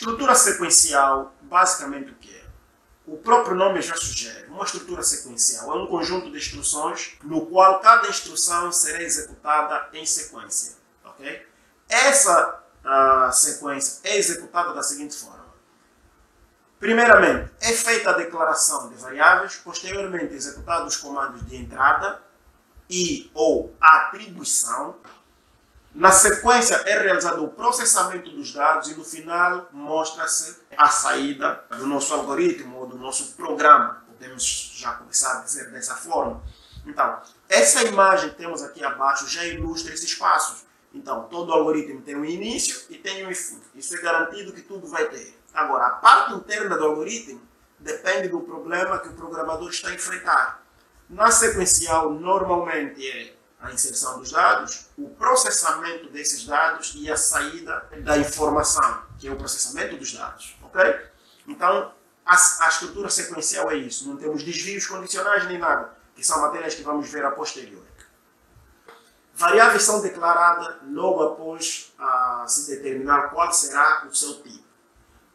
Estrutura sequencial, basicamente o que é? O próprio nome já sugere. Uma estrutura sequencial é um conjunto de instruções no qual cada instrução será executada em sequência. Okay? Essa sequência é executada da seguinte forma. Primeiramente, é feita a declaração de variáveis, posteriormente executados os comandos de entrada e ou atribuição. Na sequência é realizado o processamento dos dados e no final mostra-se a saída do nosso algoritmo ou do nosso programa. Podemos já começar a dizer dessa forma. Então, essa imagem que temos aqui abaixo já ilustra esses passos. Então, todo algoritmo tem um início e tem um fim. Isso é garantido que tudo vai ter. Agora, a parte interna do algoritmo depende do problema que o programador está a enfrentar. Na sequencial, normalmente é a inserção dos dados, o processamento desses dados e a saída da informação, que é o processamento dos dados. Okay? Então, a estrutura sequencial é isso. Não temos desvios condicionais nem nada, que são matérias que vamos ver a posteriori. Variáveis são declaradas logo após se determinar qual será o seu tipo.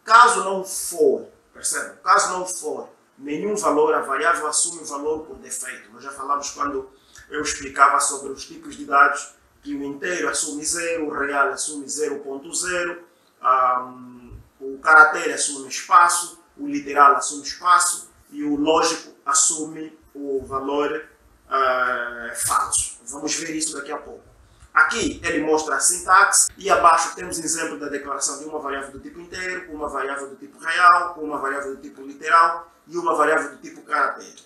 Caso não for, percebe? Caso não for nenhum valor, a variável assume o valor por defeito. Nós já falamos quando eu explicava sobre os tipos de dados, que o inteiro assume 0, o real assume 0.0, o caractere assume espaço, o literal assume espaço e o lógico assume o valor falso. Vamos ver isso daqui a pouco. Aqui ele mostra a sintaxe e abaixo temos exemplo da declaração de uma variável do tipo inteiro, uma variável do tipo real, uma variável do tipo literal e uma variável do tipo caractere.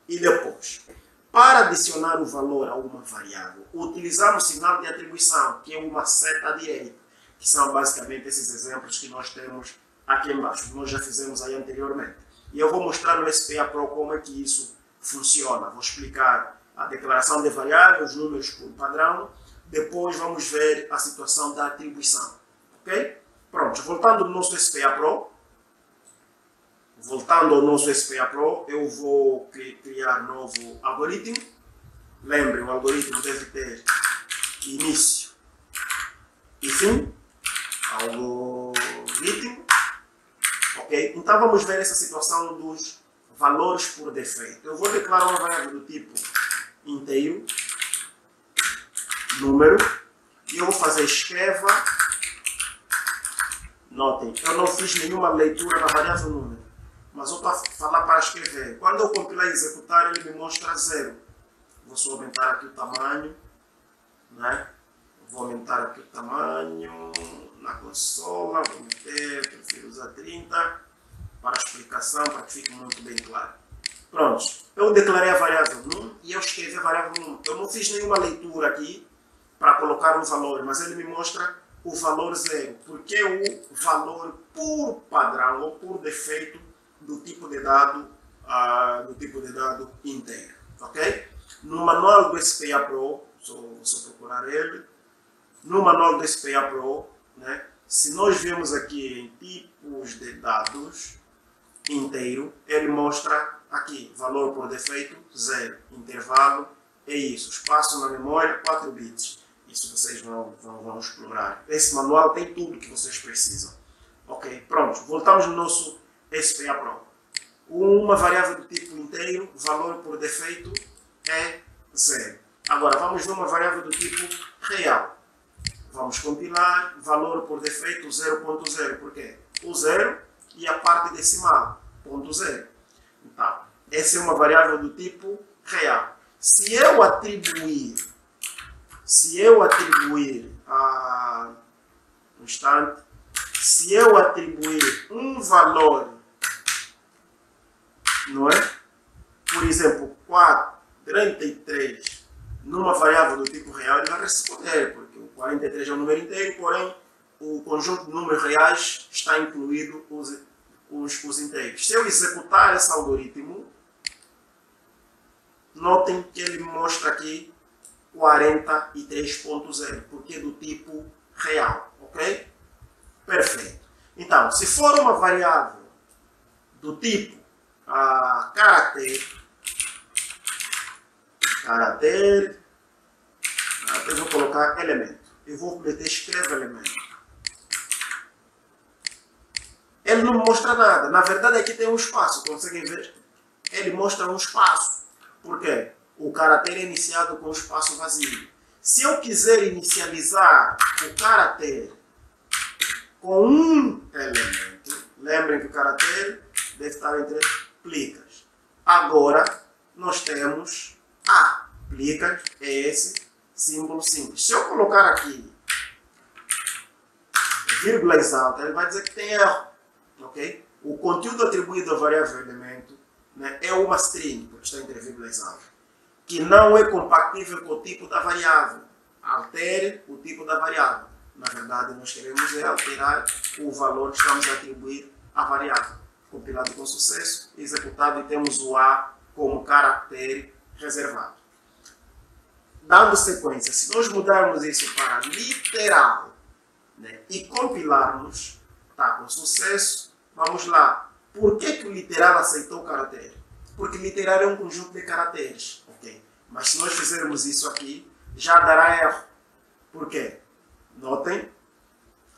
E depois, para adicionar o valor a uma variável, utilizamos o sinal de atribuição, que é uma seta direita, que são basicamente esses exemplos que nós temos aqui embaixo, que nós já fizemos aí anteriormente. E eu vou mostrar no SPA Pro como é que isso funciona. Vou explicar a declaração de variáveis, números por padrão, depois vamos ver a situação da atribuição. Ok? Pronto, voltando ao nosso SPA Pro, eu vou criar novo algoritmo. Lembre, o algoritmo deve ter início e fim. Algoritmo. Ok? Então vamos ver essa situação dos valores por defeito. Eu vou declarar uma variável do tipo inteiro, número, e eu vou fazer escreva. Notem, eu não fiz nenhuma leitura na variável número, mas eu estou a falar para escrever. Quando eu compilar e executar, ele me mostra 0. Vou só aumentar aqui o tamanho, né? Vou aumentar aqui o tamanho na consola, vou meter, prefiro usar 30 para a explicação, para que fique muito bem claro. Pronto, eu declarei a variável num e eu escrevi a variável num. Eu não fiz nenhuma leitura aqui para colocar um valor, mas ele me mostra o valor 0, porque o valor por padrão ou por defeito do tipo de dado inteiro, ok? No manual do SPA Pro, vou só procurar ele, no manual do SPA Pro, né, se nós vemos aqui em tipos de dados inteiro, ele mostra aqui, valor por defeito 0, intervalo é isso, espaço na memória 4 bits. Isso vocês vão explorar. Esse manual tem tudo que vocês precisam. Ok, pronto. Voltamos no nosso SPA Pro. Uma variável do tipo inteiro, valor por defeito é 0. Agora vamos ver uma variável do tipo real. Vamos compilar, valor por defeito 0.0. Por quê? O 0 e a parte decimal, ponto 0. Então, essa é uma variável do tipo real. Se eu atribuir um valor, não é? Por exemplo, 43 numa variável do tipo real, ele vai responder, porque o 43 é um número inteiro, porém o conjunto de números reais está incluído os inteiros. Se eu executar esse algoritmo, notem que ele mostra aqui 43.0, porque é do tipo real, ok? Perfeito. Então, se for uma variável do tipo caractere, eu vou colocar elemento. Eu vou meter escreve elemento. ele não mostra nada. Na verdade, aqui tem um espaço, conseguem ver? Ele mostra um espaço. Por quê? O caractere é iniciado com um espaço vazio. Se eu quiser inicializar o caractere com um elemento, lembrem que o caractere deve estar entre plicas. Agora, nós temos A. Plicas é esse símbolo simples. Se eu colocar aqui vírgula exalta, ele vai dizer que tem erro. Okay? O conteúdo atribuído à variável elemento, né, é uma string, porque está entre vírgula exalta, que não é compatível com o tipo da variável. Altere o tipo da variável. Na verdade, nós queremos alterar o valor que estamos a atribuir à variável. Compilado com sucesso, executado, e temos o A como caractere reservado. Dando sequência, se nós mudarmos isso para literal, né, e compilarmos, tá, com sucesso, vamos lá. Por que o literal aceitou o caractere? Porque literal é um conjunto de caracteres. Okay? Mas se nós fizermos isso aqui, já dará erro. Por quê? Notem,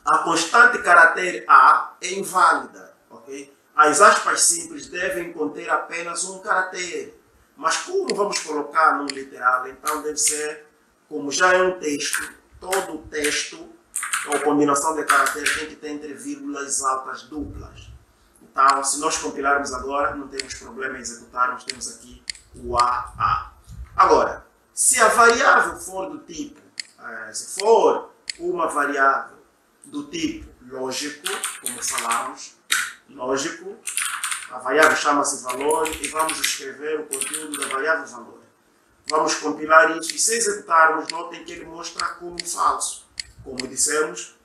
a constante caractere A é inválida. Okay? As aspas simples devem conter apenas um caractere. Mas como vamos colocar no literal, então deve ser, como já é um texto, todo o texto, ou combinação de caracteres, tem que ter entre vírgulas altas duplas. Então, se nós compilarmos agora, não temos problema em executarmos, temos aqui o AA. Agora, se a variável for do tipo, se for uma variável do tipo lógico, como falamos, lógico, a variável chama-se valor e vamos escrever o conteúdo da variável valor. Vamos compilar isso e se executarmos, notem que ele mostra como falso. Como dissemos,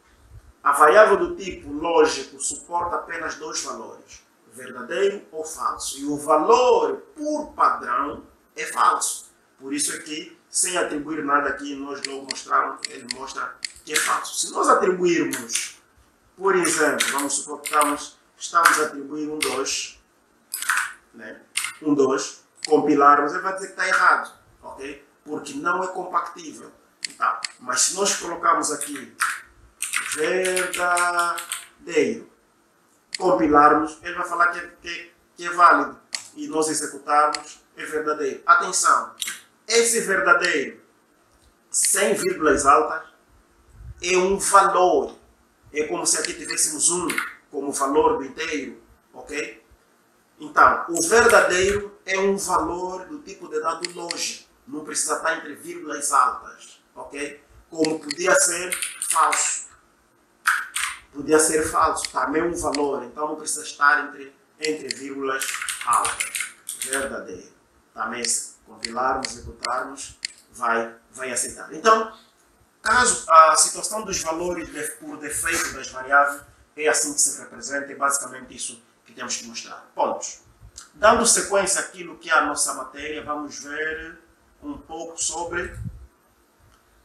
a variável do tipo lógico suporta apenas dois valores, verdadeiro ou falso. E o valor, por padrão, é falso. Por isso é que, sem atribuir nada aqui, nós logo mostramos, ele mostra que é falso. Se nós atribuirmos, por exemplo, vamos supor que estamos a atribuir um 2, né? Um 2, compilarmos, ele vai dizer que está errado, ok? Porque não é compatível. Tá. Mas se nós colocarmos aqui verdadeiro, compilarmos, ele vai falar que é válido. E nós executarmos, é verdadeiro. Atenção, esse verdadeiro, sem vírgulas altas, é um valor. É como se aqui tivéssemos um como valor do inteiro. Ok? Então, o verdadeiro é um valor do tipo de dado lógico. Não precisa estar entre vírgulas altas. Ok? Como podia ser falso. Podia ser falso, também um valor, então não precisa estar entre vírgulas altas. Verdadeiro. Também se compilarmos, executarmos, vai aceitar. Então, caso a situação dos valores por defeito das variáveis é assim que se representa, é basicamente isso que temos que mostrar. Pontos. Dando sequência àquilo que é a nossa matéria, vamos ver um pouco sobre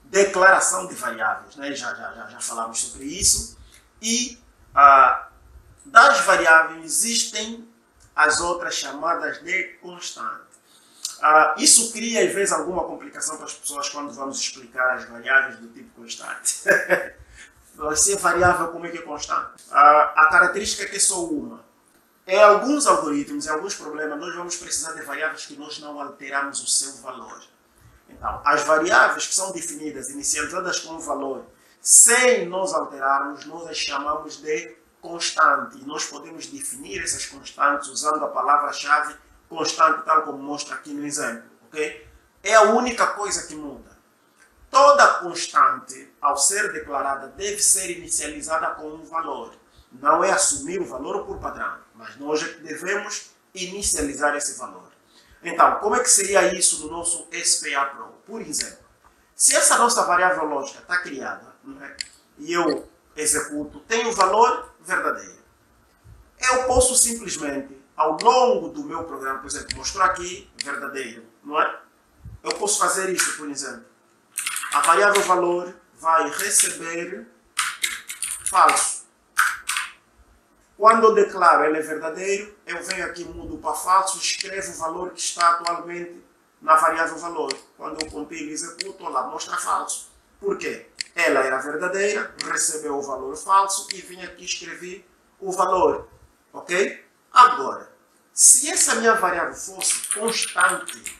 declaração de variáveis, né? Já falamos sobre isso. E das variáveis existem as outras chamadas de constante. Isso cria, às vezes, alguma complicação para as pessoas quando vamos explicar as variáveis do tipo constante. Se é variável, como é que é constante? A característica é que é só uma. Em alguns algoritmos, em alguns problemas, nós vamos precisar de variáveis que nós não alteramos o seu valor. Então, as variáveis que são definidas, inicializadas com um valor, sem nós alterarmos, nós as chamamos de constante. E nós podemos definir essas constantes usando a palavra-chave constante, tal como mostra aqui no exemplo. Okay? É a única coisa que muda. Toda constante, ao ser declarada, deve ser inicializada com um valor. Não é assumir o valor por padrão, mas nós devemos inicializar esse valor. Então, como é que seria isso no nosso SPA Pro? Por exemplo, se essa nossa variável lógica está criada, né, e eu executo, tem o valor verdadeiro. Eu posso simplesmente, ao longo do meu programa, por exemplo, mostrar aqui verdadeiro, não é? Eu posso fazer isso, por exemplo. A variável valor vai receber falso. Quando eu declaro ele é verdadeiro, eu venho aqui, mudo para falso, escrevo o valor que está atualmente na variável valor. Quando eu compilo e executo, lá mostra falso. Por quê? Ela era verdadeira, recebeu o valor falso e vim aqui escrever o valor. Ok? Agora, se essa minha variável fosse constante,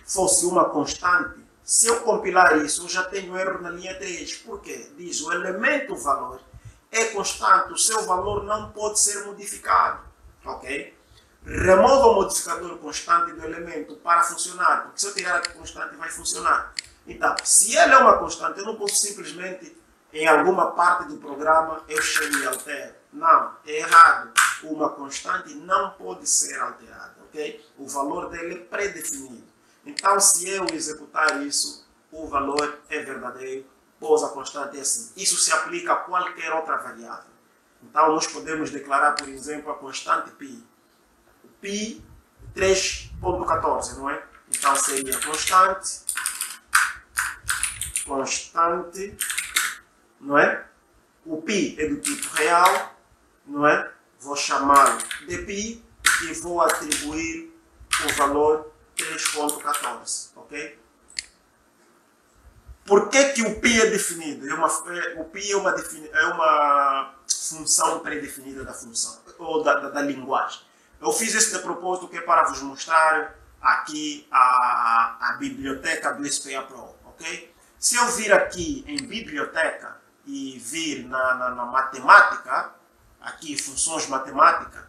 fosse uma constante, se eu compilar isso, eu já tenho erro na linha 3. Por quê? Diz, o elemento valor é constante, o seu valor não pode ser modificado. Ok? Remova o modificador constante do elemento para funcionar, porque se eu tirar aqui constante vai funcionar. Então, se ele é uma constante, eu não posso simplesmente, em alguma parte do programa, eu chego e altero. Não, é errado. Uma constante não pode ser alterada. Ok? O valor dele é pré-definido. Então, se eu executar isso, o valor é verdadeiro, pois a constante é assim. Isso se aplica a qualquer outra variável. Então, nós podemos declarar, por exemplo, a constante π. O π 3.14, não é? Então, seria constante, não é? O π é do tipo real, não é? Vou chamá-lo de π e vou atribuir o valor 3.14, ok? Por que o π é definido? O π é uma função pré-definida da função, ou da linguagem. Eu fiz isso de propósito que é para vos mostrar aqui a biblioteca do SPA Pro, ok? Se eu vir aqui em biblioteca e vir na matemática, aqui funções matemáticas,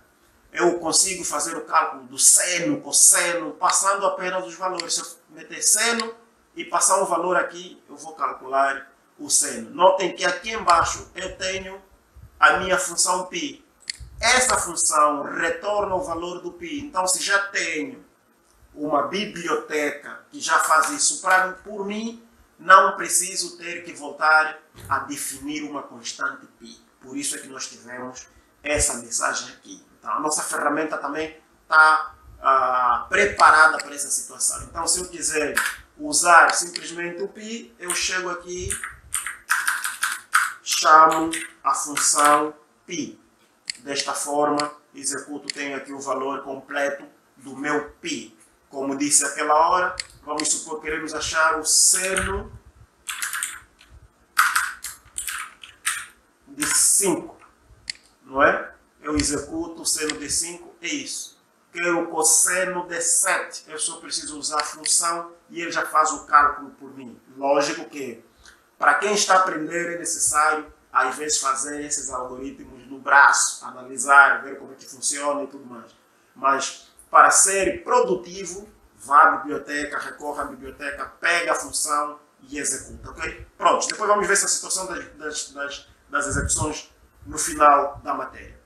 eu consigo fazer o cálculo do seno, cosseno, passando apenas os valores. Se eu meter seno e passar um valor aqui, eu vou calcular o seno. Notem que aqui embaixo eu tenho a minha função π. Essa função retorna o valor do π. Então, se já tenho uma biblioteca que já faz isso por mim, não preciso ter que voltar a definir uma constante π. Por isso é que nós tivemos essa mensagem aqui. Então, a nossa ferramenta também está preparada para essa situação. Então, se eu quiser usar simplesmente o π, eu chego aqui, chamo a função π. Desta forma, executo, tenho aqui o valor completo do meu π. Como disse aquela hora, vamos supor que queremos achar o seno de 5, não é? Eu executo o seno de 5, é isso. Quero o cosseno de 7, eu só preciso usar a função e ele já faz o cálculo por mim. Lógico que, para quem está a aprender, é necessário, às vezes, fazer esses algoritmos no braço, analisar, ver como é que funciona e tudo mais. Mas, para ser produtivo, vá à biblioteca, recorra à biblioteca, pega a função e executa, ok? Pronto, depois vamos ver essa situação das execuções no final da matéria.